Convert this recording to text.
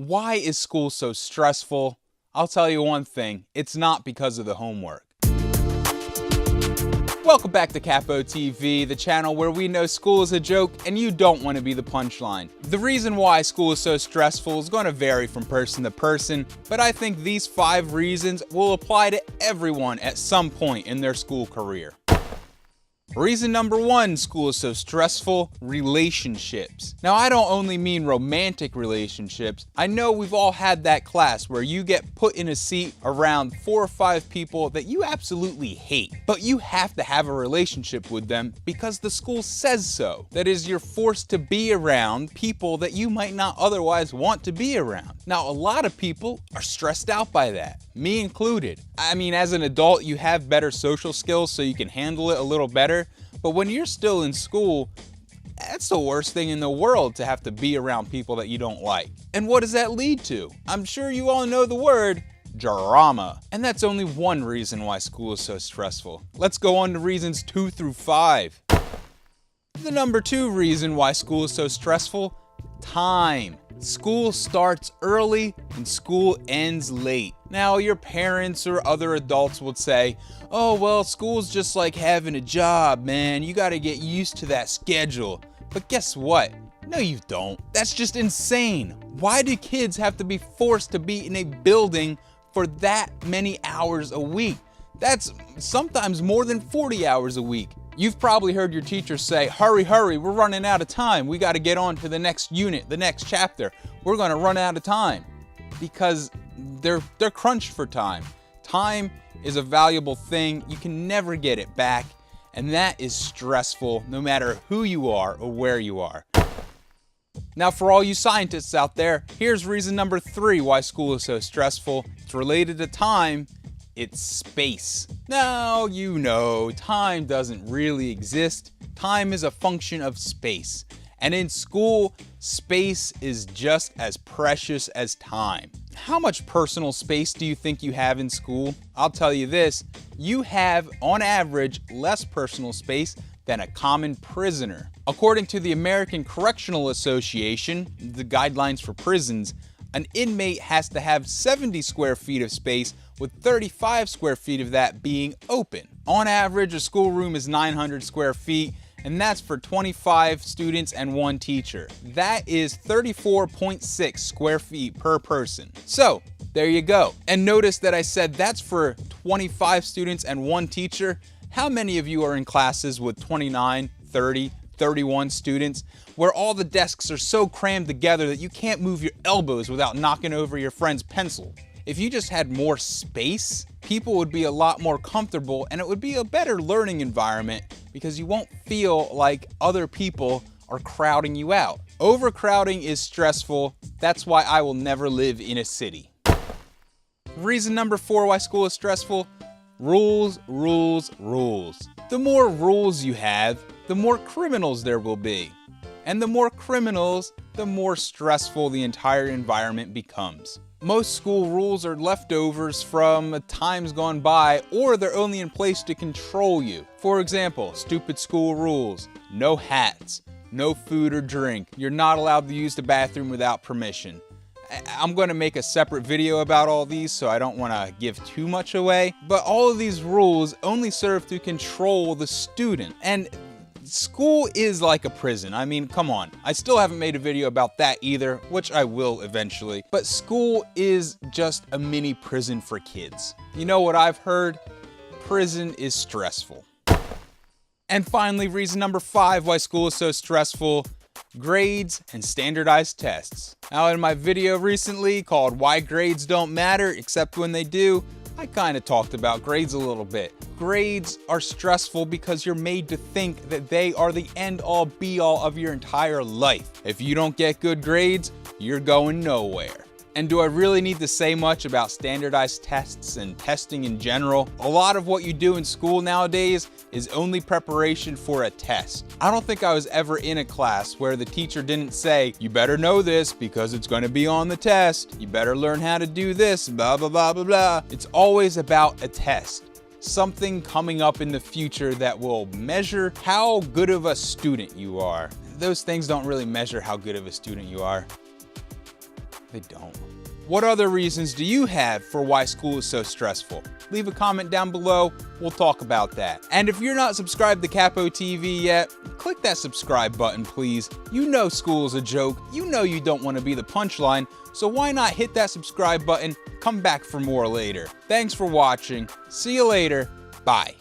Why is school so stressful? I'll tell you one thing, it's not because of the homework. Welcome back to Capo TV, the channel where we know school is a joke and you don't want to be the punchline. The reason why school is so stressful is going to vary from person to person, but I think these 5 reasons will apply to everyone at some point in their school career. Reason number 1 school is so stressful: relationships. Now, I don't only mean romantic relationships. I know we've all had that class where you get put in a seat around 4 or 5 people that you absolutely hate, but you have to have a relationship with them because the school says so. That is, you're forced to be around people that you might not otherwise want to be around. Now, a lot of people are stressed out by that, me included. I mean, as an adult, you have better social skills so you can handle it a little better. But when you're still in school, that's the worst thing in the world, to have to be around people that you don't like. And what does that lead to? I'm sure you all know the word drama. And that's only one reason why school is so stressful. Let's go on to reasons 2 through 5. The number 2 reason why school is so stressful: time. School starts early and school ends late. Now, your parents or other adults would say, oh, well, school's just like having a job, man. You gotta get used to that schedule. But guess what? No, you don't. That's just insane. Why do kids have to be forced to be in a building for that many hours a week? That's sometimes more than 40 hours a week. You've probably heard your teacher say, hurry, hurry, we're running out of time. We got to get on to the next unit, the next chapter. We're going to run out of time, because they're crunched for time. Time is a valuable thing. You can never get it back, and that is stressful no matter who you are or where you are. Now, for all you scientists out there, here's reason number 3 why school is so stressful. It's related to time. It's space. Now, you know, time doesn't really exist. Time is a function of space. And in school, space is just as precious as time. How much personal space do you think you have in school? I'll tell you this, you have, on average, less personal space than a common prisoner. According to the American Correctional Association, the guidelines for prisons, an inmate has to have 70 square feet of space, with 35 square feet of that being open. On average, a schoolroom is 900 square feet, and that's for 25 students and 1 teacher. That is 34.6 square feet per person. So, there you go. And notice that I said that's for 25 students and 1 teacher. How many of you are in classes with 29, 30, 31 students, where all the desks are so crammed together that you can't move your elbows without knocking over your friend's pencil? If you just had more space, people would be a lot more comfortable, and it would be a better learning environment because you won't feel like other people are crowding you out. Overcrowding is stressful. That's why I will never live in a city. Reason number 4 why school is stressful: rules, rules, rules. The more rules you have, the more criminals there will be. And the more criminals, the more stressful the entire environment becomes. Most school rules are leftovers from times gone by, or they're only in place to control you. For example, stupid school rules: no hats, no food or drink, you're not allowed to use the bathroom without permission. I'm going to make a separate video about all these, so I don't want to give too much away, but all of these rules only serve to control the student. And school is like a prison. I mean, come on. I still haven't made a video about that either, which I will eventually. But school is just a mini prison for kids. You know what I've heard? Prison is stressful. And finally, reason number 5 why school is so stressful: grades and standardized tests. Now, in my video recently called Why Grades Don't Matter Except When They Do, I kind of talked about grades a little bit. Grades are stressful because you're made to think that they are the end-all be-all of your entire life. If you don't get good grades, you're going nowhere. And do I really need to say much about standardized tests and testing in general? A lot of what you do in school nowadays is only preparation for a test. I don't think I was ever in a class where the teacher didn't say, you better know this because it's going to be on the test. You better learn how to do this, blah, blah, blah, blah, blah. It's always about a test. Something coming up in the future that will measure how good of a student you are. Those things don't really measure how good of a student you are. They don't. What other reasons do you have for why school is so stressful? Leave a comment down below, we'll talk about that. And if you're not subscribed to Capo TV yet, click that subscribe button please. You know school is a joke, you know you don't want to be the punchline, so why not hit that subscribe button, come back for more later. Thanks for watching, see you later, bye.